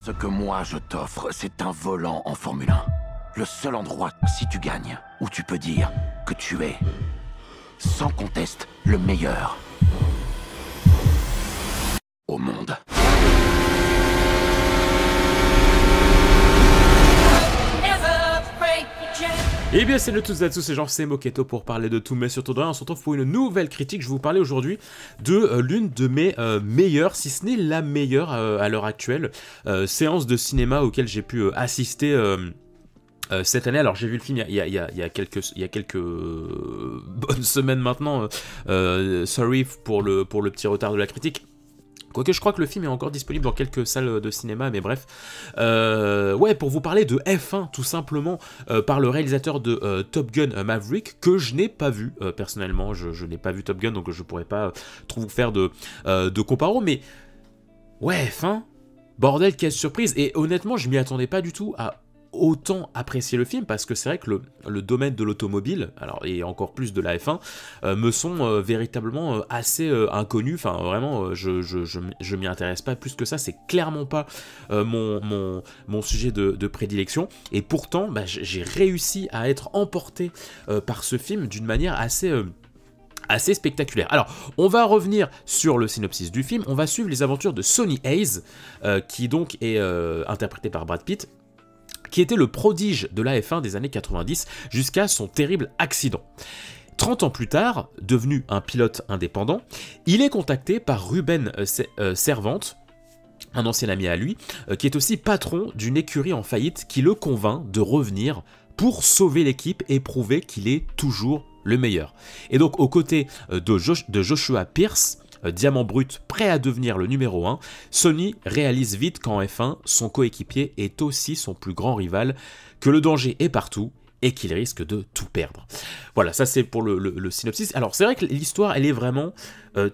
Ce que moi je t'offre, c'est un volant en Formule 1. Le seul endroit, si tu gagnes, où tu peux dire que tu es, sans conteste, le meilleur au monde. Et bien salut à toutes et à tous, c'est c'est Moketo pour parler de tout mais surtout de rien. On se retrouve pour une nouvelle critique. Je vais vous parler aujourd'hui de l'une de mes meilleures, si ce n'est la meilleure à l'heure actuelle, séance de cinéma auquel j'ai pu assister cette année. Alors j'ai vu le film il y a quelques bonnes semaines maintenant, sorry pour le petit retard de la critique. Quoique je crois que le film est encore disponible dans quelques salles de cinéma, mais bref. Ouais, pour vous parler de F1, tout simplement, par le réalisateur de Top Gun Maverick, que je n'ai pas vu, personnellement. Je n'ai pas vu Top Gun, donc je pourrais pas trop vous faire de comparo, mais... Ouais, F1, bordel, quelle surprise. Et honnêtement, je m'y attendais pas du tout à autant apprécier le film, parce que c'est vrai que le domaine de l'automobile, alors et encore plus de la F1, me sont véritablement assez inconnus. Enfin vraiment, je m'y intéresse pas plus que ça. C'est clairement pas mon sujet de prédilection. Et pourtant, bah, j'ai réussi à être emporté par ce film d'une manière assez spectaculaire. Alors, on va revenir sur le synopsis du film. On va suivre les aventures de Sonny Hayes, qui donc est interprété par Brad Pitt, qui était le prodige de la F1 des années 90 jusqu'à son terrible accident. 30 ans plus tard, devenu un pilote indépendant, il est contacté par Ruben Servante, un ancien ami à lui, qui est aussi patron d'une écurie en faillite, qui le convainc de revenir pour sauver l'équipe et prouver qu'il est toujours le meilleur. Et donc aux côtés de Joshua Pierce, diamant brut prêt à devenir le numéro 1, Sonny réalise vite qu'en F1, son coéquipier est aussi son plus grand rival, que le danger est partout et qu'il risque de tout perdre. Voilà, ça c'est pour le synopsis. Alors c'est vrai que l'histoire, elle est vraiment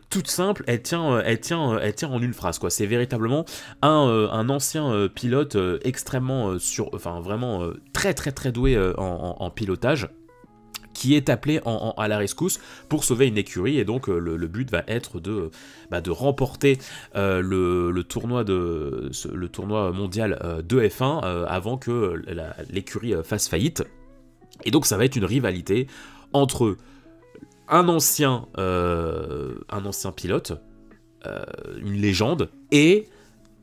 toute simple, elle tient en une phrase, quoi. C'est véritablement un ancien pilote extrêmement vraiment très doué en pilotage, qui est appelé à la rescousse pour sauver une écurie, et donc le but va être de remporter le tournoi mondial de F1 avant que l'écurie fasse faillite. Et donc ça va être une rivalité entre un ancien pilote, une légende, et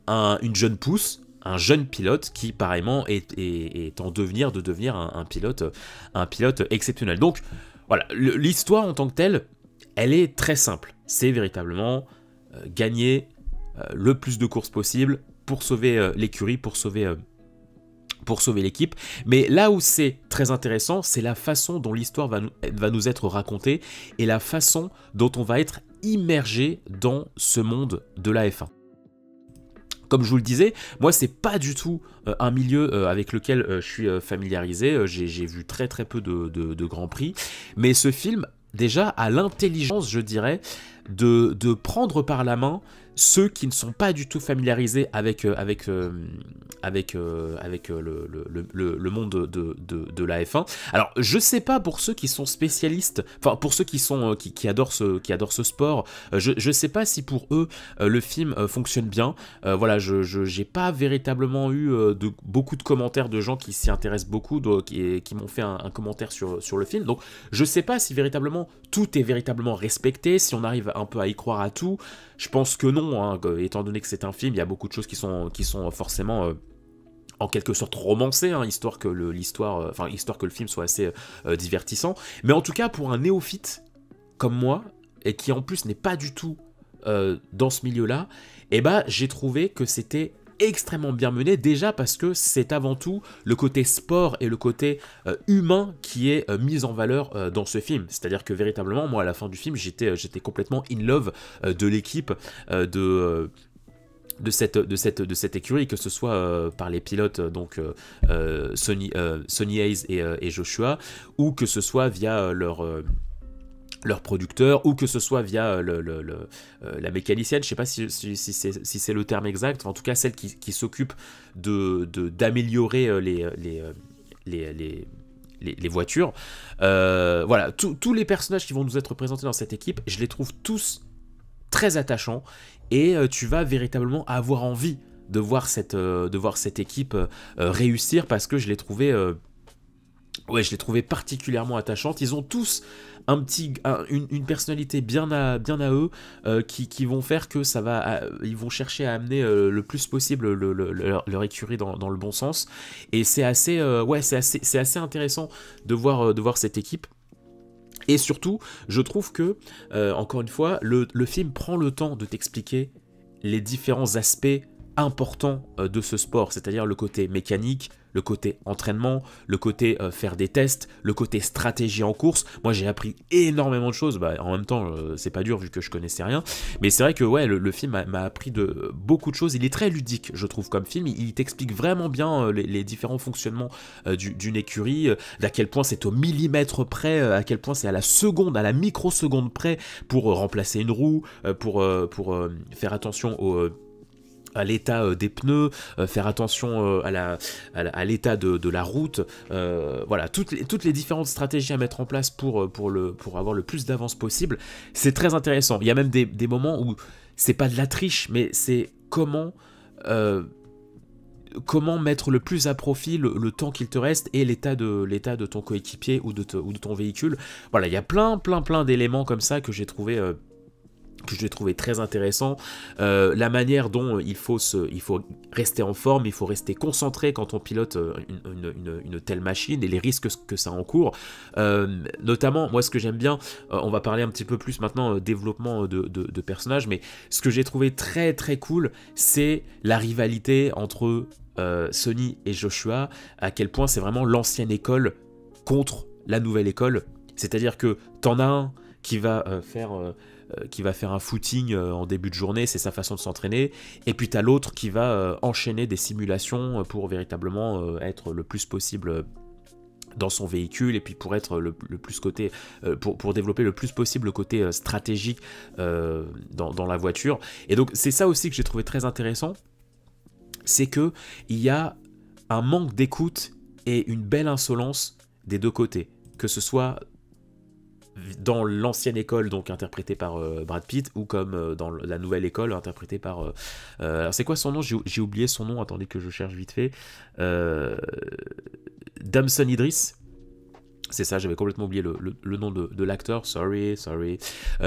une jeune pousse, un jeune pilote qui, pareillement, est en devenir de devenir un pilote exceptionnel. Donc, voilà, l'histoire en tant que telle, elle est très simple. C'est véritablement gagner le plus de courses possible pour sauver l'écurie, pour sauver l'équipe. Mais là où c'est très intéressant, c'est la façon dont l'histoire va nous être racontée et la façon dont on va être immergé dans ce monde de la F1. Comme je vous le disais, moi c'est pas du tout un milieu avec lequel je suis familiarisé, j'ai vu très peu de Grands Prix, mais ce film déjà a l'intelligence, je dirais, de prendre par la main ceux qui ne sont pas du tout familiarisés avec le monde de la F1. Alors, je sais pas pour ceux qui sont spécialistes, enfin pour ceux qui adorent ce sport, je sais pas si pour eux le film fonctionne bien. Voilà, j'ai pas véritablement eu beaucoup de commentaires de gens qui s'y intéressent beaucoup, qui m'ont fait un commentaire sur le film. Donc, je sais pas si véritablement tout est véritablement respecté, si on arrive un peu à y croire à tout. Je pense que non, hein, étant donné que c'est un film, il y a beaucoup de choses qui sont forcément en quelque sorte romancées, hein, histoire que le film soit assez divertissant. Mais en tout cas, pour un néophyte comme moi, et qui en plus n'est pas du tout dans ce milieu-là, eh ben, j'ai trouvé que c'était extrêmement bien mené, déjà parce que c'est avant tout le côté sport et le côté humain qui est mis en valeur dans ce film. C'est-à-dire que véritablement, moi à la fin du film, j'étais complètement in love de l'équipe de cette écurie, que ce soit par les pilotes, donc Sonny Hayes et Joshua, ou que ce soit via leur producteur, ou que ce soit via la mécanicienne, je sais pas si c'est le terme exact, en tout cas celle qui s'occupe d'améliorer les voitures. Voilà, tous les personnages qui vont nous être présentés dans cette équipe, je les trouve tous très attachants, et tu vas véritablement avoir envie de voir cette équipe réussir, parce que je l'ai trouvé particulièrement attachante. Ils ont tous une personnalité bien à eux, qui vont faire que ils vont chercher à amener le plus possible leur écurie dans le bon sens. Et c'est assez intéressant de voir cette équipe. Et surtout, je trouve que, encore une fois, le film prend le temps de t'expliquer les différents aspects importants de ce sport, c'est-à-dire le côté mécanique, le côté entraînement, le côté faire des tests, le côté stratégie en course. Moi, j'ai appris énormément de choses. En même temps, c'est pas dur vu que je connaissais rien, mais c'est vrai que le film m'a appris beaucoup de choses. Il est très ludique, je trouve, comme film. Il t'explique vraiment bien les différents fonctionnements d'une écurie, d'à quel point c'est au millimètre près, à quel point c'est à la seconde, à la microseconde près pour remplacer une roue, pour faire attention à l'état des pneus, faire attention à l'état de la route, voilà, toutes les différentes stratégies à mettre en place pour avoir le plus d'avance possible. C'est très intéressant. Il y a même des moments où c'est pas de la triche, mais c'est comment mettre le plus à profit le temps qu'il te reste et l'état de ton coéquipier ou de ton véhicule. Voilà, il y a plein d'éléments comme ça que j'ai trouvé très intéressant. La manière dont il faut rester en forme, il faut rester concentré quand on pilote une telle machine, et les risques que ça encourt. Notamment, moi ce que j'aime bien, on va parler un petit peu plus maintenant développement de personnages, mais ce que j'ai trouvé très très cool, c'est la rivalité entre Sonny et Joshua, à quel point c'est vraiment l'ancienne école contre la nouvelle école. C'est-à-dire que t'en as un qui va faire un footing en début de journée, c'est sa façon de s'entraîner, et puis t'as l'autre qui va enchaîner des simulations pour véritablement être le plus possible dans son véhicule, et puis pour être le plus côté pour développer le plus possible le côté stratégique dans la voiture. Et donc c'est ça aussi que j'ai trouvé très intéressant, c'est que il y a un manque d'écoute et une belle insolence des deux côtés, que ce soit dans l'ancienne école, donc interprétée par Brad Pitt, ou comme dans la nouvelle école interprétée par alors c'est quoi son nom, j'ai oublié son nom, attendez que je cherche vite fait. Damson Idris, c'est ça, j'avais complètement oublié le nom de l'acteur, sorry.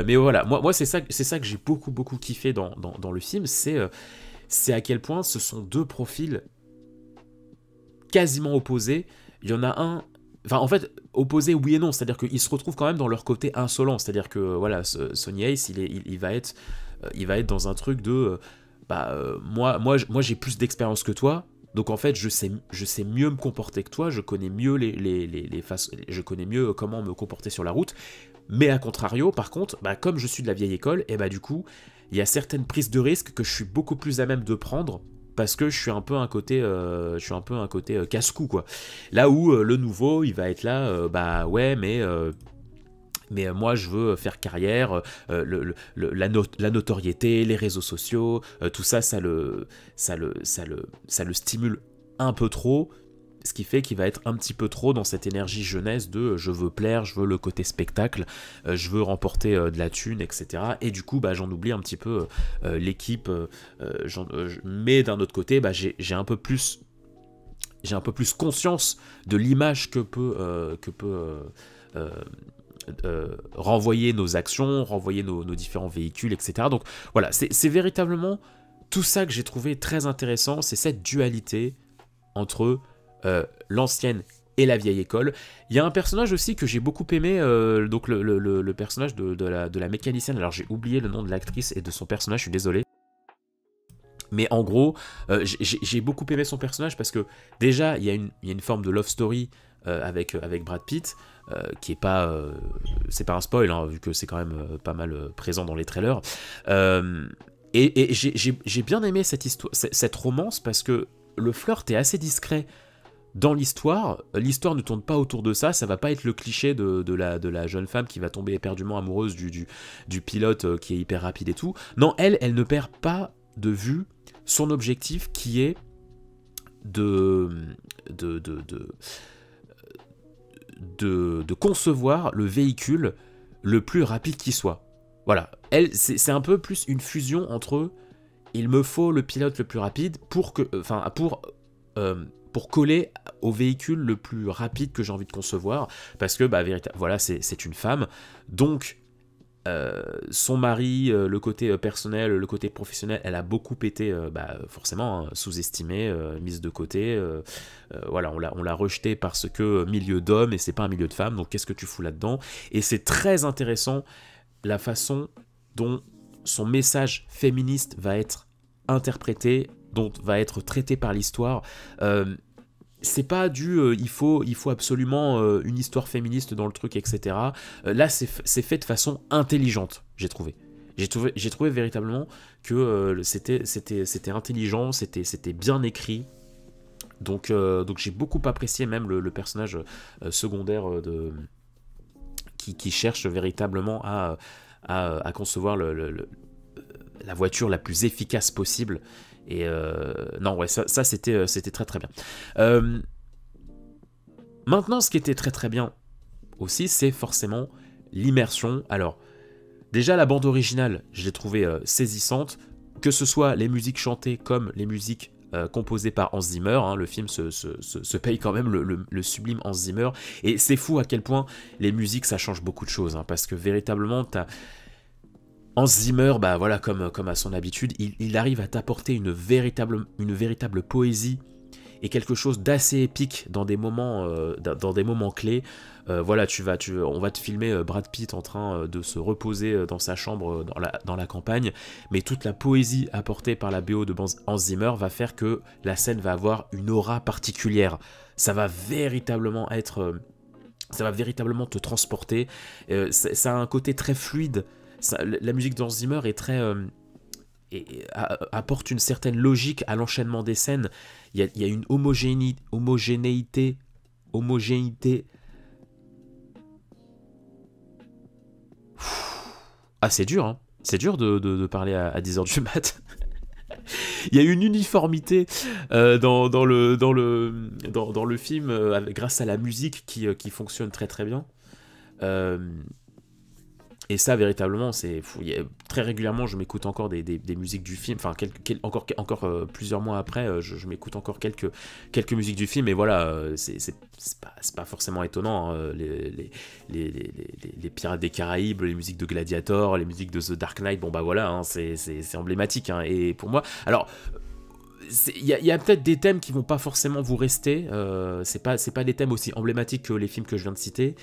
Mais voilà, moi c'est ça que j'ai beaucoup kiffé dans le film, c'est à quel point ce sont deux profils quasiment opposés. Il y en a un, enfin en fait opposés oui et non, c'est-à-dire qu'ils se retrouvent quand même dans leur côté insolent, c'est-à-dire que voilà, Sonny Ace il va être dans un truc de moi j'ai plus d'expérience que toi, donc en fait je sais mieux me comporter que toi, je connais mieux je connais mieux comment me comporter sur la route. Mais à contrario, par contre, comme je suis de la vieille école, et du coup il y a certaines prises de risques que je suis beaucoup plus à même de prendre, parce que je suis un peu un côté casse-cou, quoi. Là où le nouveau, il va être là, ouais, mais moi je veux faire carrière, la notoriété, les réseaux sociaux, tout ça, ça le stimule un peu trop, ce qui fait qu'il va être un petit peu trop dans cette énergie jeunesse de je veux plaire, je veux le côté spectacle, je veux remporter de la thune, etc. Et du coup, j'en oublie un petit peu l'équipe, mais d'un autre côté, j'ai un peu plus conscience de l'image que peut renvoyer nos actions, renvoyer nos différents véhicules, etc. Donc voilà, c'est véritablement tout ça que j'ai trouvé très intéressant, c'est cette dualité entre l'ancienne et la vieille école. Il y a un personnage aussi que j'ai beaucoup aimé, donc le personnage de la mécanicienne. Alors j'ai oublié le nom de l'actrice et de son personnage, je suis désolé. Mais en gros, j'ai beaucoup aimé son personnage parce que déjà, il y a une forme de love story avec Brad Pitt, qui est pas... c'est pas un spoil, hein, vu que c'est quand même pas mal présent dans les trailers. Et j'ai bien aimé cette romance parce que le flirt est assez discret dans l'histoire. L'histoire ne tourne pas autour de ça, ça va pas être le cliché de la jeune femme qui va tomber éperdument amoureuse du pilote qui est hyper rapide et tout. Non, elle ne perd pas de vue son objectif qui est de concevoir le véhicule le plus rapide qui soit. Voilà, elle, c'est un peu plus une fusion entre il me faut le pilote le plus rapide pour coller au véhicule le plus rapide que j'ai envie de concevoir, parce que voilà, c'est une femme, donc son mari, le côté personnel, le côté professionnel, elle a beaucoup été forcément sous-estimée, mise de côté, voilà, on l'a rejetée parce que milieu d'hommes et c'est pas un milieu de femmes, donc qu'est-ce que tu fous là-dedans? Et c'est très intéressant la façon dont son message féministe va être interprété, dont va être traité par l'histoire. C'est pas il faut absolument une histoire féministe dans le truc, etc. Là, c'est fait de façon intelligente, j'ai trouvé. J'ai trouvé véritablement que c'était intelligent, c'était bien écrit. Donc j'ai beaucoup apprécié même le personnage secondaire qui cherche véritablement à concevoir la voiture la plus efficace possible. Et non, ouais, ça c'était très très bien. Maintenant, ce qui était très très bien aussi, c'est forcément l'immersion. Alors, déjà la bande originale, je l'ai trouvée saisissante, que ce soit les musiques chantées comme les musiques composées par Hans Zimmer, hein, le film se paye quand même le sublime Hans Zimmer, et c'est fou à quel point les musiques ça change beaucoup de choses, hein, parce que véritablement Hans Zimmer, voilà, comme à son habitude, il arrive à t'apporter une véritable poésie et quelque chose d'assez épique dans des moments clés. Voilà, on va te filmer Brad Pitt en train de se reposer dans sa chambre dans la campagne, mais toute la poésie apportée par la BO de Hans Zimmer va faire que la scène va avoir une aura particulière. Ça va véritablement te transporter. Ça a un côté très fluide. La musique d'Hans Zimmer est très apporte une certaine logique à l'enchaînement des scènes. Il y a une homogénéité. Ah, c'est dur, hein. C'est dur de parler à 10h du mat. Il y a une uniformité dans le film grâce à la musique qui fonctionne très très bien. Et ça, véritablement, c'est fou. Très régulièrement, je m'écoute encore des musiques du film. Enfin, encore plusieurs mois après, je m'écoute encore quelques musiques du film. Et voilà, c'est pas forcément étonnant. Hein. Les Pirates des Caraïbes, les musiques de Gladiator, les musiques de The Dark Knight. Bon, voilà, hein, c'est emblématique. Hein. Et pour moi, alors. Il y a peut-être des thèmes qui vont pas forcément vous rester. C'est pas des thèmes aussi emblématiques que les films que je viens de citer.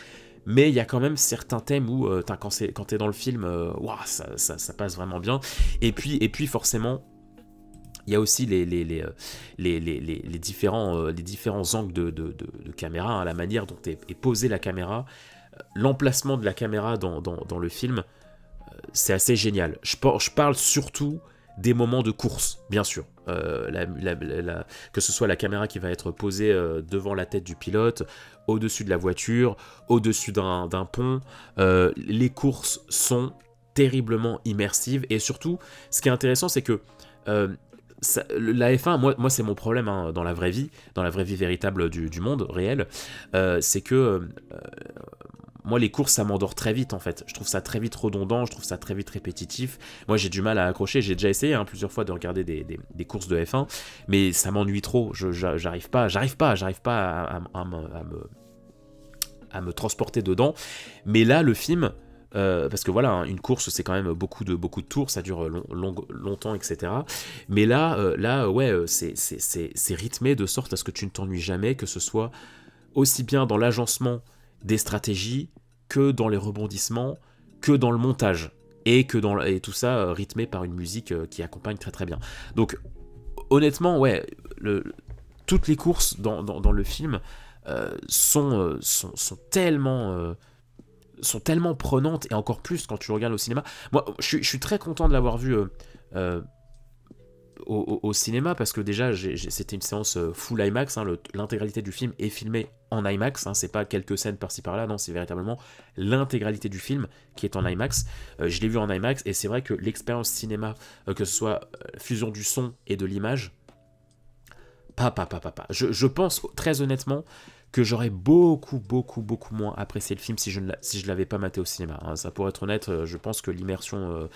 Mais il y a quand même certains thèmes où, quand t'es dans le film, ça passe vraiment bien. Et puis forcément, il y a aussi les différents angles de caméra, hein, la manière dont est posée la caméra, l'emplacement de la caméra dans le film, c'est assez génial. Je parle surtout des moments de course, bien sûr. Que ce soit la caméra qui va être posée devant la tête du pilote, au-dessus de la voiture, au-dessus d'un pont. Les courses sont terriblement immersives. Et surtout, ce qui est intéressant, c'est que la F1, moi c'est mon problème, hein, dans la vraie vie véritable du monde réel, c'est que moi, les courses, ça m'endort très vite, en fait. Je trouve ça très vite redondant, je trouve ça très vite répétitif. Moi, j'ai du mal à accrocher. J'ai déjà essayé plusieurs fois de regarder des courses de F1, mais ça m'ennuie trop. J'arrive pas à me transporter dedans. Mais là, le film, parce que voilà, hein, une course, c'est quand même beaucoup de tours, ça dure longtemps, etc. Mais là, ouais, c'est rythmé de sorte à ce que tu ne t'ennuies jamais, que ce soit aussi bien dans l'agencement des stratégies que dans les rebondissements, que dans le montage, et tout ça rythmé par une musique qui accompagne très très bien. Donc honnêtement, ouais, toutes les courses dans le film sont tellement prenantes, et encore plus quand tu regardes au cinéma. Moi, je suis très content de l'avoir vu au cinéma, parce que déjà c'était une séance full IMAX, hein, l'intégralité du film est filmée en IMAX, hein, c'est pas quelques scènes par-ci par-là, non, c'est véritablement l'intégralité du film qui est en IMAX. Je l'ai vu en IMAX, et c'est vrai que l'expérience cinéma, que ce soit fusion du son et de l'image, Je pense très honnêtement que j'aurais beaucoup moins apprécié le film si je l'avais pas maté au cinéma. Hein. Ça, pour être honnête, je pense que l'immersion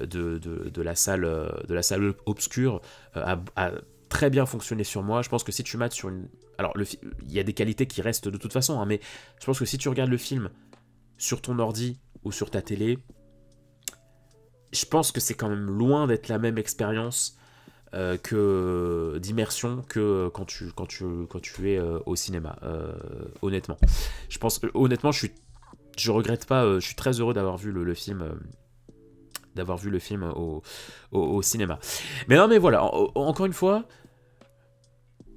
de la salle obscure a très bien fonctionné sur moi. Je pense que si tu mates sur une... Alors, il y a des qualités qui restent de toute façon, hein, mais je pense que si tu regardes le film sur ton ordi ou sur ta télé, je pense que c'est quand même loin d'être la même expérience d'immersion que quand tu es au cinéma, honnêtement. Je pense, honnêtement, je regrette pas, je suis très heureux d'avoir vu le film... au cinéma. Mais non, mais voilà, encore une fois,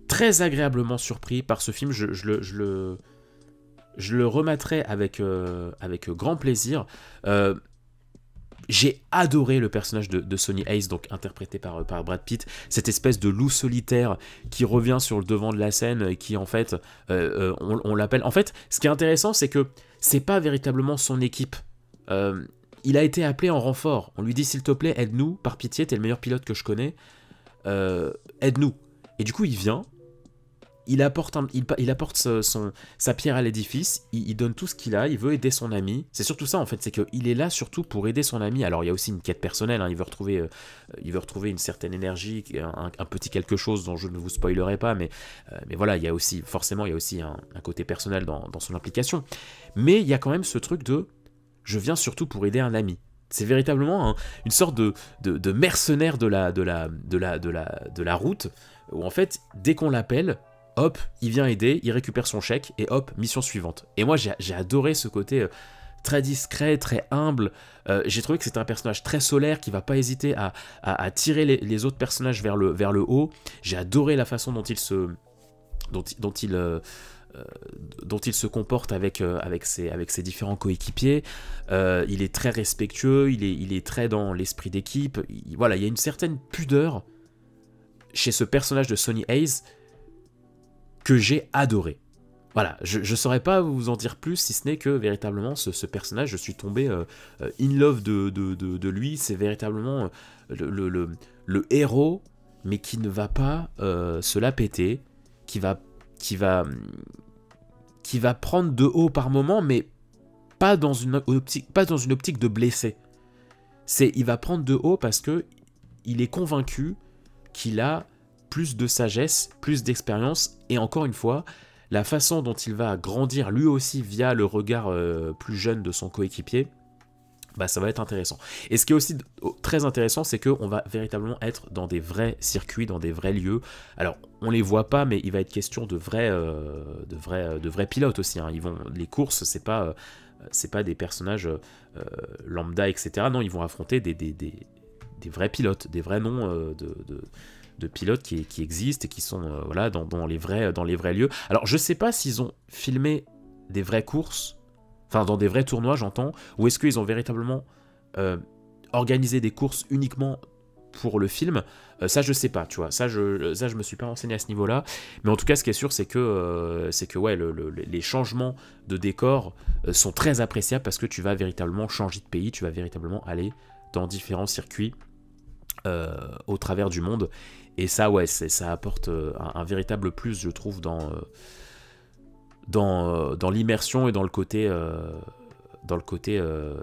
très agréablement surpris par ce film. Je le remettrai avec grand plaisir. J'ai adoré le personnage de Sonny Hayes, donc interprété par Brad Pitt, cette espèce de loup solitaire qui revient sur le devant de la scène et qui en fait, on l'appelle... En fait, ce qui est intéressant, c'est que c'est pas véritablement son équipe. Il a été appelé en renfort. On lui dit, s'il te plaît, aide-nous, par pitié, t'es le meilleur pilote que je connais, aide-nous. Et du coup, il vient, il apporte sa pierre à l'édifice, il donne tout ce qu'il a, il veut aider son ami. C'est surtout ça, en fait, c'est qu'il est là surtout pour aider son ami. Alors, il y a aussi une quête personnelle, hein, il veut retrouver une certaine énergie, un petit quelque chose dont je ne vous spoilerai pas, mais voilà, il y a aussi un côté personnel dans son implication. Mais il y a quand même ce truc de... Je viens surtout pour aider un ami. C'est véritablement une sorte de mercenaire de la route, où en fait, dès qu'on l'appelle, hop, il vient aider, il récupère son chèque, et hop, mission suivante. Et moi, j'ai adoré ce côté très discret, très humble. J'ai trouvé que c'était un personnage très solaire, qui va pas hésiter à tirer les autres personnages vers le haut. J'ai adoré la façon dont il se comporte avec ses différents coéquipiers. Il est très respectueux, il est très dans l'esprit d'équipe. Voilà, il y a une certaine pudeur chez ce personnage de Sonny Hayes que j'ai adoré. Voilà, je ne saurais pas vous en dire plus, si ce n'est que véritablement ce personnage, je suis tombé in love de lui. C'est véritablement le héros, mais qui ne va pas se la péter, qui va prendre de haut par moment, mais pas dans une optique de blesser. Il va prendre de haut parce que il est convaincu qu'il a plus de sagesse, plus d'expérience, et encore une fois, la façon dont il va grandir lui aussi via le regard plus jeune de son coéquipier, bah ça va être intéressant. Et ce qui est aussi très intéressant, c'est qu'on va véritablement être dans des vrais circuits, dans des vrais lieux. Alors, on les voit pas, mais il va être question de vrais pilotes aussi. Hein. Les courses, c'est pas des personnages lambda, etc. Non, ils vont affronter des vrais pilotes, des vrais noms de pilotes qui existent et qui sont voilà, dans les vrais lieux. Alors, je sais pas s'ils ont filmé des vraies courses, enfin dans des vrais tournois, j'entends, ou est-ce qu'ils ont véritablement organisé des courses uniquement pour le film. Ça, je sais pas, tu vois. Ça, je me suis pas renseigné à ce niveau-là. Mais en tout cas, ce qui est sûr, c'est que ouais, les changements de décor sont très appréciables parce que tu vas véritablement changer de pays, tu vas véritablement aller dans différents circuits au travers du monde. Et ça, ouais, ça apporte un véritable plus, je trouve, dans l'immersion et dans le côté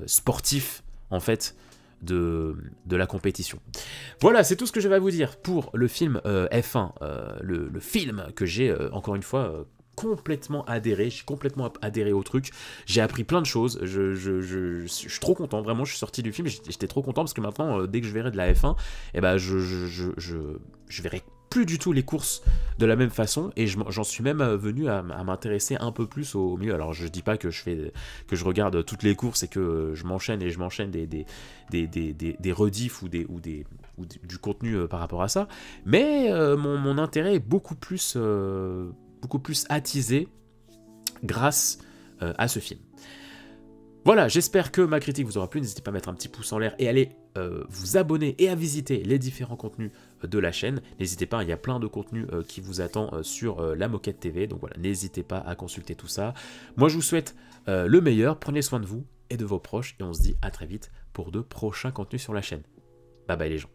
sportif, en fait, de la compétition. Voilà, c'est tout ce que je vais vous dire pour le film F1, le film que j'ai, encore une fois, complètement adhéré. J'ai complètement adhéré au truc. J'ai appris plein de choses. Je suis trop content, vraiment. Je suis sorti du film, j'étais trop content parce que maintenant, dès que je verrai de la F1, eh ben, je verrai plus du tout les courses de la même façon, et j'en suis même venu à m'intéresser un peu plus au milieu. Alors je dis pas que je regarde toutes les courses et que je m'enchaîne des rediffs ou du contenu par rapport à ça, mais mon intérêt est beaucoup plus attisé grâce à ce film. Voilà, j'espère que ma critique vous aura plu. N'hésitez pas à mettre un petit pouce en l'air et allez vous abonner et à visiter les différents contenus de la chaîne. N'hésitez pas, il y a plein de contenus qui vous attend sur la Moquette TV. Donc voilà, n'hésitez pas à consulter tout ça. Moi, je vous souhaite le meilleur. Prenez soin de vous et de vos proches. Et on se dit à très vite pour de prochains contenus sur la chaîne. Bye bye les gens.